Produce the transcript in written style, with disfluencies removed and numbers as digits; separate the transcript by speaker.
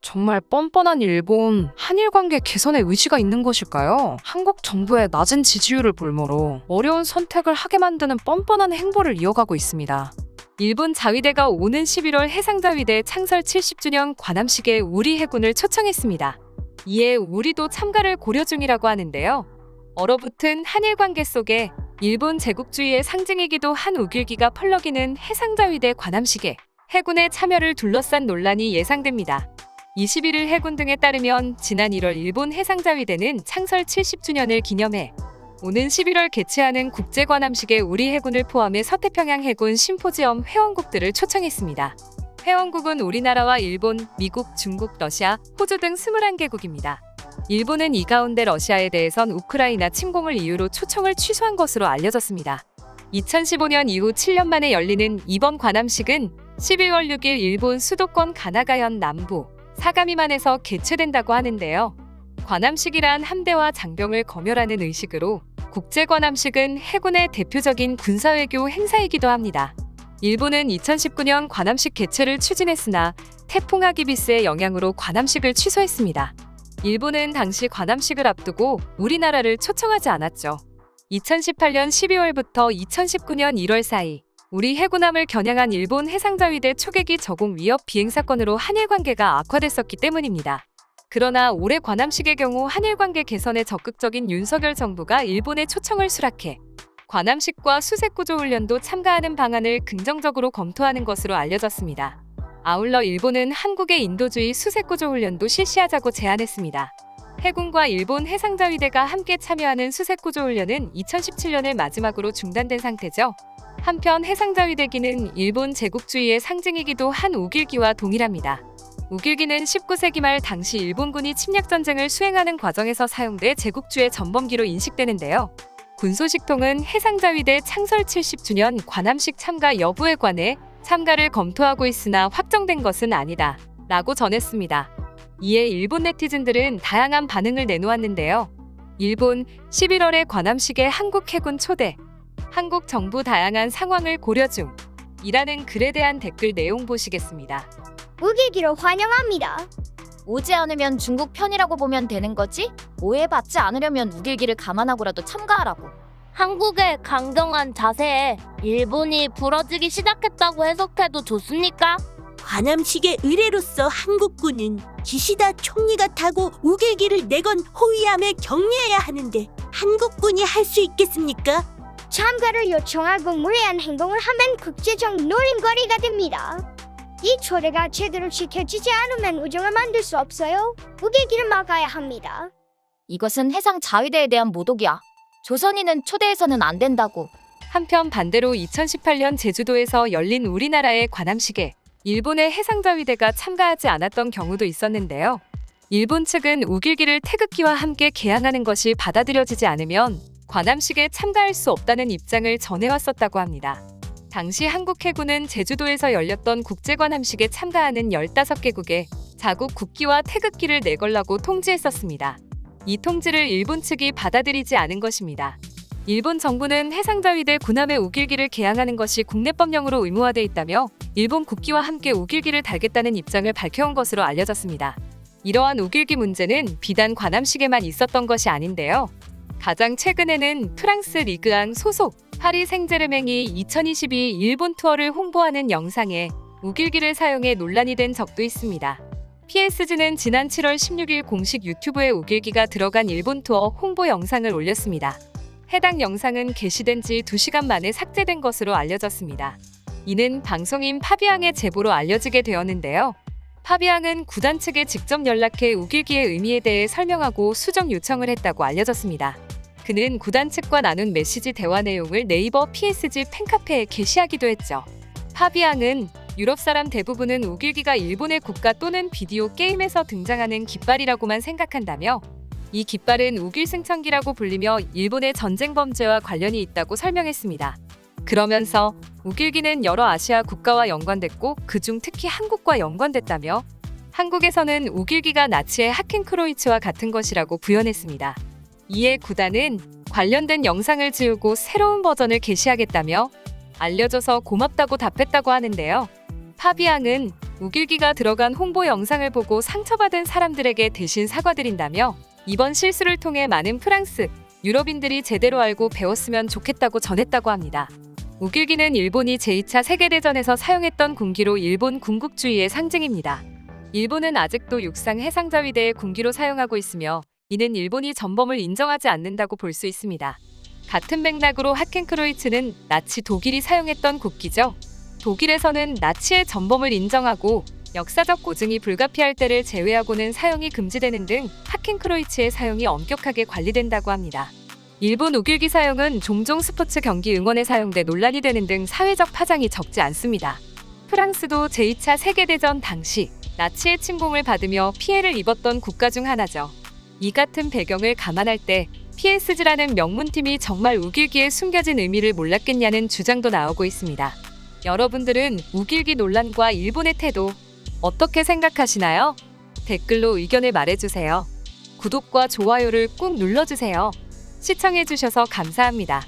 Speaker 1: 정말 뻔뻔한 일본, 한일 관계 개선에 의지가 있는 것일까요? 한국 정부의 낮은 지지율을 볼모로 어려운 선택을 하게 만드는 뻔뻔한 행보를 이어가고 있습니다. 일본 자위대가 오는 11월 해상자위대 창설 70주년 관함식에 우리 해군을 초청했습니다. 이에 우리도 참가를 고려 중이라고 하는데요. 얼어붙은 한일 관계 속에 일본 제국주의의 상징이기도 한 우길기가 펄럭이는 해상자위대 관함식에 해군의 참여를 둘러싼 논란이 예상됩니다. 21일 해군 등에 따르면 지난 1월 일본 해상자위대는 창설 70주년을 기념해 오는 11월 개최하는 국제관함식에 우리 해군을 포함해 서태평양 해군 심포지엄 회원국들을 초청했습니다. 회원국은 우리나라와 일본, 미국, 중국, 러시아, 호주 등 21개국입니다. 일본은 이 가운데 러시아에 대해선 우크라이나 침공을 이유로 초청을 취소한 것으로 알려졌습니다. 2015년 이후 7년 만에 열리는 이번 관함식은 12월 6일 일본 수도권 가나가현 남부 사가미만에서 개최된다고 하는데요. 관함식이란 함대와 장병을 검열하는 의식으로 국제관함식은 해군의 대표적인 군사외교 행사이기도 합니다. 일본은 2019년 관함식 개최를 추진했으나 태풍 하기비스의 영향으로 관함식을 취소했습니다. 일본은 당시 관함식을 앞두고 우리나라를 초청하지 않았죠. 2018년 12월부터 2019년 1월 사이 우리 해군함을 겨냥한 일본 해상자위대 초계기 저공 위협 비행 사건으로 한일 관계가 악화됐었기 때문입니다. 그러나 올해 관함식의 경우 한일 관계 개선에 적극적인 윤석열 정부가 일본에 초청을 수락해 관함식과 수색구조 훈련도 참가하는 방안을 긍정적으로 검토하는 것으로 알려졌습니다. 아울러 일본은 한국의 인도주의 수색구조 훈련도 실시하자고 제안했습니다. 해군과 일본 해상자위대가 함께 참여하는 수색구조 훈련은 2017년을 마지막으로 중단된 상태죠. 한편 해상자위대기는 일본 제국주의의 상징이기도 한 우길기와 동일합니다. 우길기는 19세기 말 당시 일본군이 침략전쟁을 수행하는 과정에서 사용돼 제국주의 전범기로 인식되는데요. 군소식통은 해상자위대 창설 70주년 관함식 참가 여부에 관해 참가를 검토하고 있으나 확정된 것은 아니다 라고 전했습니다. 이에 일본 네티즌들은 다양한 반응을 내놓았는데요. 일본 11월에 관함식에 한국 해군 초대, 한국 정부 다양한 상황을 고려 중 이라는 글에 대한 댓글 내용 보시겠습니다.
Speaker 2: 우길기를 환영합니다.
Speaker 3: 오지 않으면 중국 편이라고 보면 되는 거지? 오해받지 않으려면 우길기를 감안하고라도 참가하라고.
Speaker 4: 한국의 강경한 자세에 일본이 부러지기 시작했다고 해석해도 좋습니까?
Speaker 5: 관함식의 의뢰로서 한국군은 기시다 총리가 타고 우길기를 내건 호위함에 격려해야 하는데 한국군이 할 수 있겠습니까?
Speaker 2: 참가를 요청하고 무례한 행동을 하면 국제적 노림거리가 됩니다. 이 초대가 제대로 지켜지지 않으면 우정을 만들 수 없어요. 우길기를 막아야 합니다.
Speaker 3: 이것은 해상 자위대에 대한 모독이야. 조선인은 초대해서는 안 된다고.
Speaker 1: 한편 반대로 2018년 제주도에서 열린 우리나라의 관함식에 일본의 해상자위대가 참가하지 않았던 경우도 있었는데요. 일본 측은 우길기를 태극기와 함께 개항하는 것이 받아들여지지 않으면 관함식에 참가할 수 없다는 입장을 전해왔었다고 합니다. 당시 한국 해군은 제주도에서 열렸던 국제관함식에 참가하는 15개국에 자국 국기와 태극기를 내걸라고 통지했었습니다. 이 통지를 일본 측이 받아들이지 않은 것입니다. 일본 정부는 해상자위대 군함의 우길기를 개항하는 것이 국내법령으로 의무화돼 있다며 일본 국기와 함께 우길기를 달겠다는 입장을 밝혀온 것으로 알려졌습니다. 이러한 우길기 문제는 비단 관함식에만 있었던 것이 아닌데요. 가장 최근에는 프랑스 리그앙 소속 파리 생제르맹이 2022 일본 투어를 홍보하는 영상에 우길기를 사용해 논란이 된 적도 있습니다. PSG는 지난 7월 16일 공식 유튜브에 우길기가 들어간 일본 투어 홍보 영상을 올렸습니다. 해당 영상은 게시된 지 2시간 만에 삭제된 것으로 알려졌습니다. 이는 방송인 파비앙의 제보로 알려지게 되었는데요. 파비앙은 구단 측에 직접 연락해 우길기의 의미에 대해 설명하고 수정 요청을 했다고 알려졌습니다. 그는 구단 측과 나눈 메시지 대화 내용을 네이버 PSG 팬카페에 게시하기도 했죠. 파비앙은 유럽 사람 대부분은 우길기가 일본의 국가 또는 비디오 게임에서 등장하는 깃발이라고만 생각한다며 이 깃발은 우길승천기라고 불리며 일본의 전쟁 범죄와 관련이 있다고 설명했습니다. 그러면서 우길기는 여러 아시아 국가와 연관됐고 그중 특히 한국과 연관됐다며 한국에서는 우길기가 나치의 하켄크로이츠와 같은 것이라고 부연했습니다. 이에 구단은 관련된 영상을 지우고 새로운 버전을 게시하겠다며 알려줘서 고맙다고 답했다고 하는데요. 파비앙은 우길기가 들어간 홍보 영상을 보고 상처받은 사람들에게 대신 사과드린다며 이번 실수를 통해 많은 프랑스, 유럽인들이 제대로 알고 배웠으면 좋겠다고 전했다고 합니다. 우길기는 일본이 제2차 세계대전에서 사용했던 군기로 일본 군국주의의 상징입니다. 일본은 아직도 육상 해상자위대의 군기로 사용하고 있으며 이는 일본이 전범을 인정하지 않는다고 볼 수 있습니다. 같은 맥락으로 하켄크로이츠는 나치 독일이 사용했던 국기죠. 독일에서는 나치의 전범을 인정하고 역사적 고증이 불가피할 때를 제외하고는 사용이 금지되는 등 하켄크로이츠의 사용이 엄격하게 관리된다고 합니다. 일본 우길기 사용은 종종 스포츠 경기 응원에 사용돼 논란이 되는 등 사회적 파장이 적지 않습니다. 프랑스도 제2차 세계대전 당시 나치의 침공을 받으며 피해를 입었던 국가 중 하나죠. 이 같은 배경을 감안할 때 PSG라는 명문팀이 정말 우길기에 숨겨진 의미를 몰랐겠냐는 주장도 나오고 있습니다. 여러분들은 우길기 논란과 일본의 태도 어떻게 생각하시나요? 댓글로 의견을 말해주세요. 구독과 좋아요를 꾹 눌러주세요. 시청해주셔서 감사합니다.